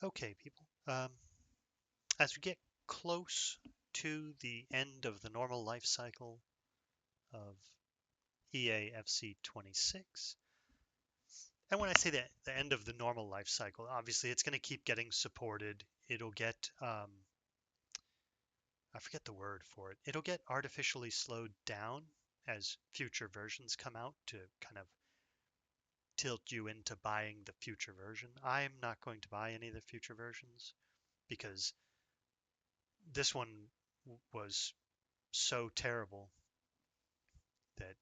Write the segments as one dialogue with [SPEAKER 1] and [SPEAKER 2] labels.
[SPEAKER 1] Okay, people. As we get close to the end of the normal life cycle of EA FC 26, and when I say that the end of the normal life cycle, obviously it's going to keep getting supported. It'll get, I forget the word for it. It'll get artificially slowed down as future versions come out to kind of tilt you into buying the future version. I'm not going to buy any of the future versions because this one was so terrible that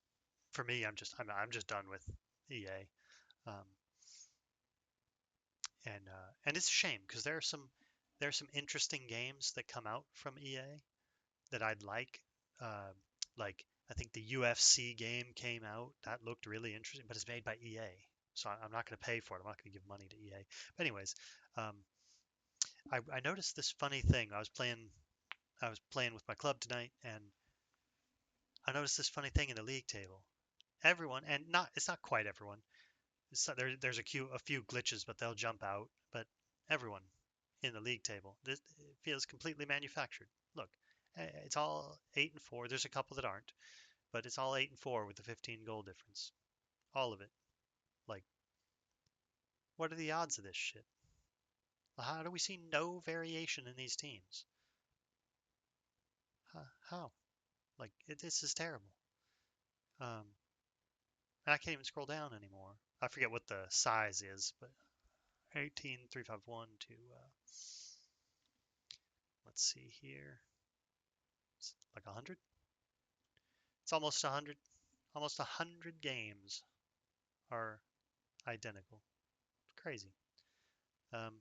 [SPEAKER 1] for me, I'm just done with EA, and it's a shame because there are some interesting games that come out from EA that I'd like. Uh, like I think the UFC game came out that looked really interesting, but it's made by EA, so I'm not going to pay for it. I'm not going to give money to EA. But anyways, um, I noticed this funny thing. I was playing with my club tonight, and I noticed this funny thing in the league table. Everyone, and not it's not quite everyone. There's a few glitches, but they'll jump out. But everyone in the league table, it feels completely manufactured. Look, it's all 8-4. There's a couple that aren't, but it's all 8-4 with the 15 goal difference. All of it. Like, what are the odds of this shit? How do we see no variation in these teams? How? Like, this is terrible. Um, I can't even scroll down anymore. I forget what the size is, but 18351 to let's see here. It's like 100. It's almost 100. Almost 100 games are identical. Crazy. Um,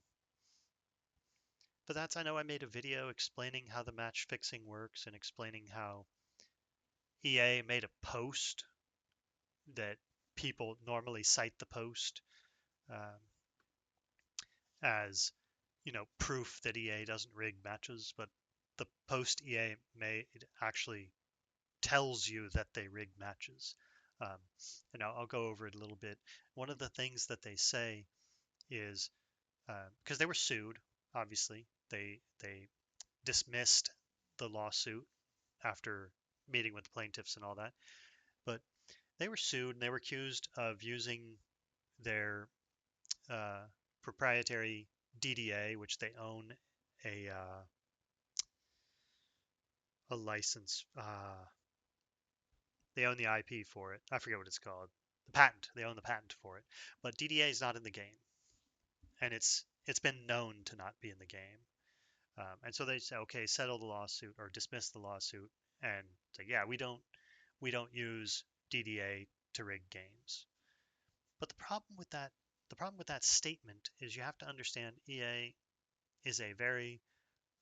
[SPEAKER 1] but I know I made a video explaining how the match fixing works and explaining how EA made a post that people normally cite the post um, as, proof that EA doesn't rig matches, but the post EA made actually tells you that they rig matches. Um, and I'll go over it a little bit. One of the things that they say is because they were sued, obviously, they dismissed the lawsuit after meeting with the plaintiffs and all that. But they were sued and they were accused of using their uh, proprietary DDA, which they own a license. They own the IP for it. I forget what it's called. The patent. They own the patent for it. But DDA is not in the game, and it's been known to not be in the game. And so they say, okay, settle the lawsuit or dismiss the lawsuit, and say, yeah, we don't use DDA to rig games. But the problem with that statement is you have to understand EA is a very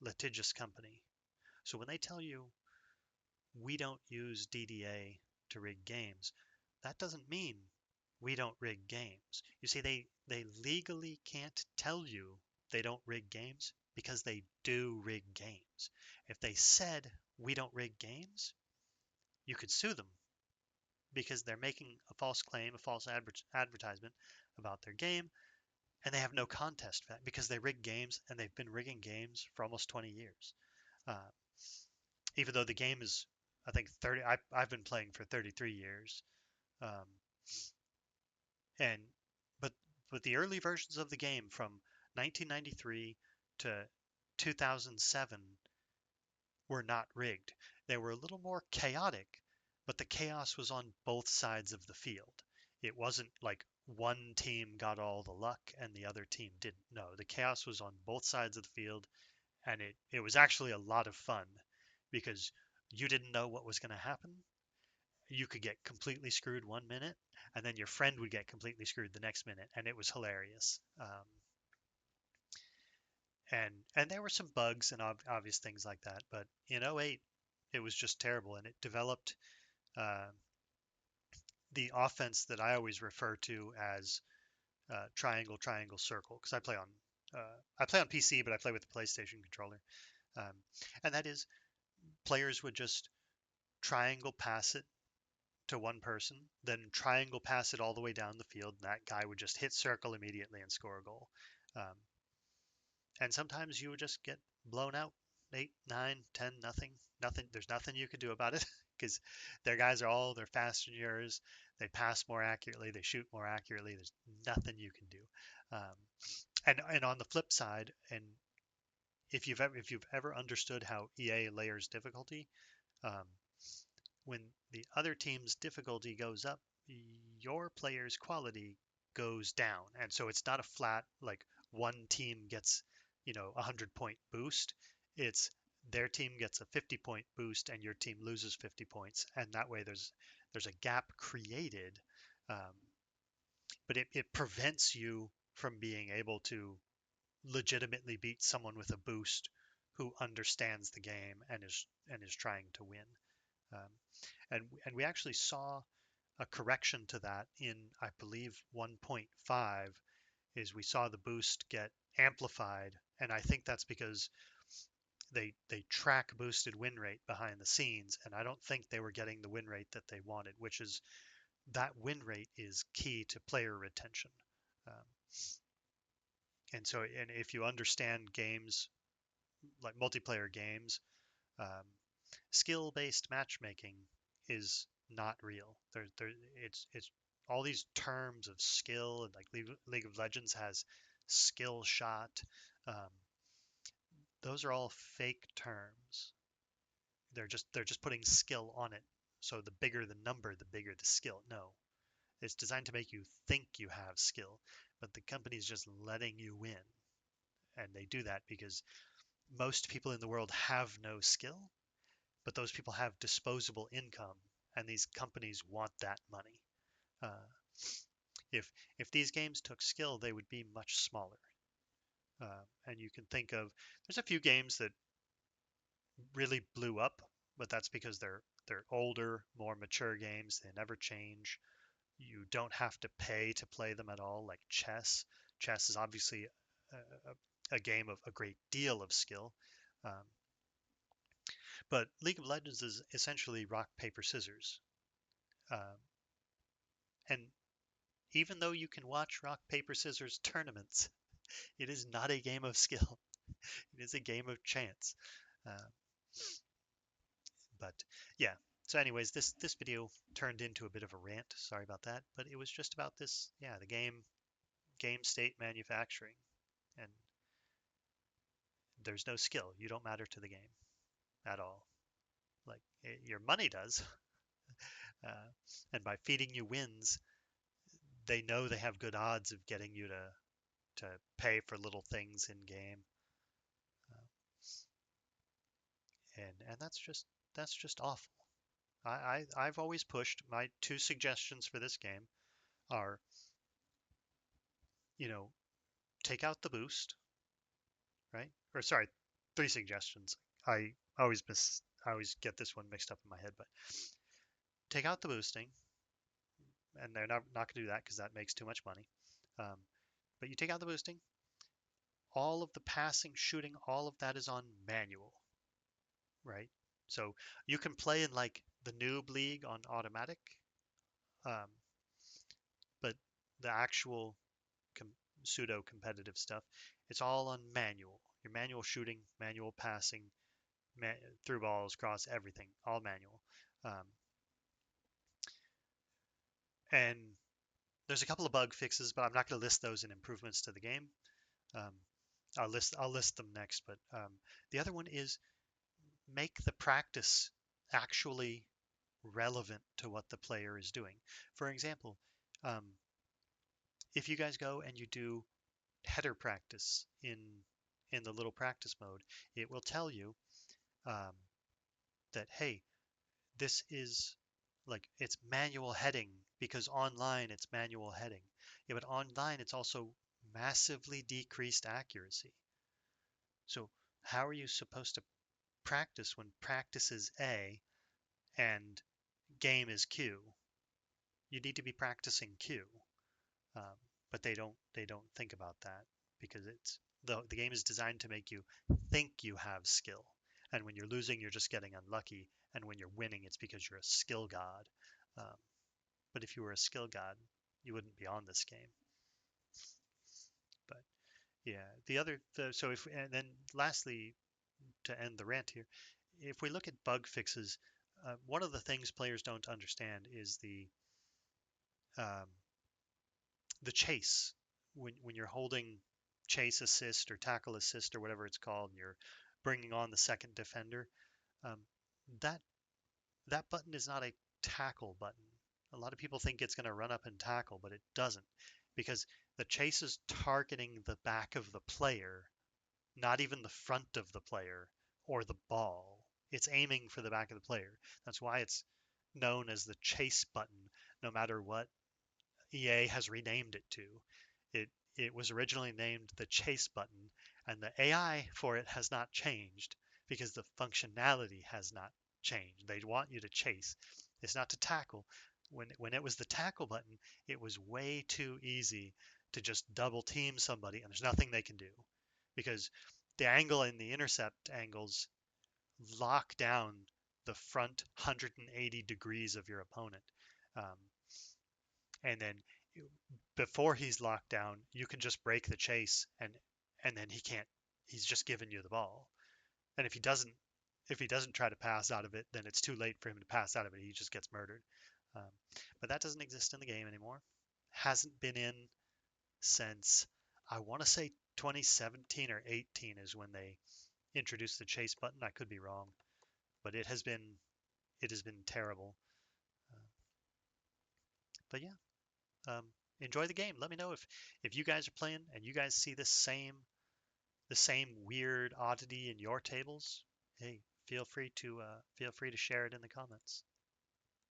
[SPEAKER 1] litigious company. So when they tell you we don't use DDA to rig games, that doesn't mean we don't rig games. You see, they legally can't tell you they don't rig games because they do rig games. If they said we don't rig games, you could sue them because they're making a false claim, a false advertisement about their game, and they have no contest for that because they rig games and they've been rigging games for almost 20 years. Uh, Even though the game is, I think 30. I've been playing for 33 years, um, and but the early versions of the game from 1993 to 2007 were not rigged. They were a little more chaotic, but the chaos was on both sides of the field. It wasn't like one team got all the luck and the other team didn't. No, the chaos was on both sides of the field, and it was actually a lot of fun because you didn't know what was going to happen. You could get completely screwed one minute, and then your friend would get completely screwed the next minute, and it was hilarious. And there were some bugs and obvious things like that, but in '08, it was just terrible, and it developed uh, the offense that I always refer to as triangle, triangle, circle, because I play on PC, but I play with the PlayStation controller, um, and that is players would just triangle pass it to one person, then triangle pass it all the way down the field, and that guy would just hit circle immediately and score a goal. Um, and sometimes you would just get blown out 8, 9, 10, nothing. Nothing. There's nothing you could do about it because their guys are all they're faster than yours. They pass more accurately. They shoot more accurately. There's nothing you can do. Um, and on the flip side, and if you've ever understood how EA layers difficulty, um, when the other team's difficulty goes up, your player's quality goes down. And so it's not a flat, like one team gets, 100-point boost. It's their team gets a 50-point boost and your team loses 50 points. And that way there's a gap created. Um, but it prevents you from being able to legitimately beat someone with a boost who understands the game and is trying to win. Um, and we actually saw a correction to that in, I believe, 1.5 is we saw the boost get amplified, and I think that's because they track boosted win rate behind the scenes, and I don't think they were getting the win rate that they wanted, which is that win rate is key to player retention. Um, and so, and if you understand games like multiplayer games, um, skill-based matchmaking is not real. It's all these terms of skill and like League of Legends has skill shot. Um, those are all fake terms. They're just putting skill on it. So the bigger the number, the bigger the skill. No, it's designed to make you think you have skill, but the company's just letting you win, and they do that because most people in the world have no skill, but those people have disposable income, and these companies want that money. Uh, if these games took skill, they would be much smaller. And you can think of there's a few games that really blew up, but that's because they're older, more mature games. They never change. You don't have to pay to play them at all, like chess. Chess is obviously a game of a great deal of skill. Um, but League of Legends is essentially rock, paper, scissors. Um, and even though you can watch rock, paper, scissors tournaments, it is not a game of skill. It is a game of chance. Uh, but yeah. So, anyways, this video turned into a bit of a rant. Sorry about that. But it was just about this. Yeah, the game state manufacturing, and there's no skill. You don't matter to the game at all. Like your money does. And by feeding you wins, they know they have good odds of getting you to pay for little things in game. Uh, and that's just awful. I've always pushed my two suggestions for this game are, you know, take out the boost, right? Or sorry, three suggestions. I always get this one mixed up in my head, but take out the boosting, and they're not going to do that because that makes too much money. Um, but you take out the boosting, all of the passing, shooting, all of that is on manual, right? So you can play in like the noob league on automatic, um, but the actual com- pseudo competitive stuff, it's all on manual. Your manual shooting, manual passing, ma- through balls, cross, everything, all manual. Um, and there's a couple of bug fixes, but I'm not going to list those in improvements to the game. Um, I'll list them next. But the other one is make the practice actually relevant to what the player is doing. For example, um, if you guys go and you do header practice in the little practice mode, it will tell you um, that hey, this is like it's manual heading because online it's manual heading. Yeah, but online it's also massively decreased accuracy. So how are you supposed to practice when practice is A and game is Q? You need to be practicing Q. Um, but they don't think about that because the game is designed to make you think you have skill, and when you're losing, you're just getting unlucky, and when you're winning, it's because you're a skill god. Um, but if you were a skill god, you wouldn't be on this game. But Yeah. So if and then lastly, to end the rant here, if we look at bug fixes, one of the things players don't understand is um, the chase. When you're holding chase assist or tackle assist or whatever it's called, and you're bringing on the second defender, um, that that button is not a tackle button. A lot of people think it's going to run up and tackle, but it doesn't, because the chase is targeting the back of the player, not even the front of the player or the ball. It's aiming for the back of the player. That's why it's known as the chase button, no matter what EA has renamed it to. It was originally named the chase button, and the AI for it has not changed because the functionality has not changed. They want you to chase. It's not to tackle. When it was the tackle button, it was way too easy to just double team somebody, and there's nothing they can do because the angle and the intercept angles lock down the front 180 degrees of your opponent. Um, and then before he's locked down, you can just break the chase, and then he can't. He's just giving you the ball. And if he doesn't try to pass out of it, then it's too late for him to pass out of it. He just gets murdered. Um, but that doesn't exist in the game anymore. Hasn't been in since, I want to say, 2017 or 18 is when they introduced the chase button. I could be wrong, but it has been terrible. Uh, but yeah, um, enjoy the game. Let me know if you guys are playing and you guys see the same weird oddity in your tables. Hey, feel free to share it in the comments.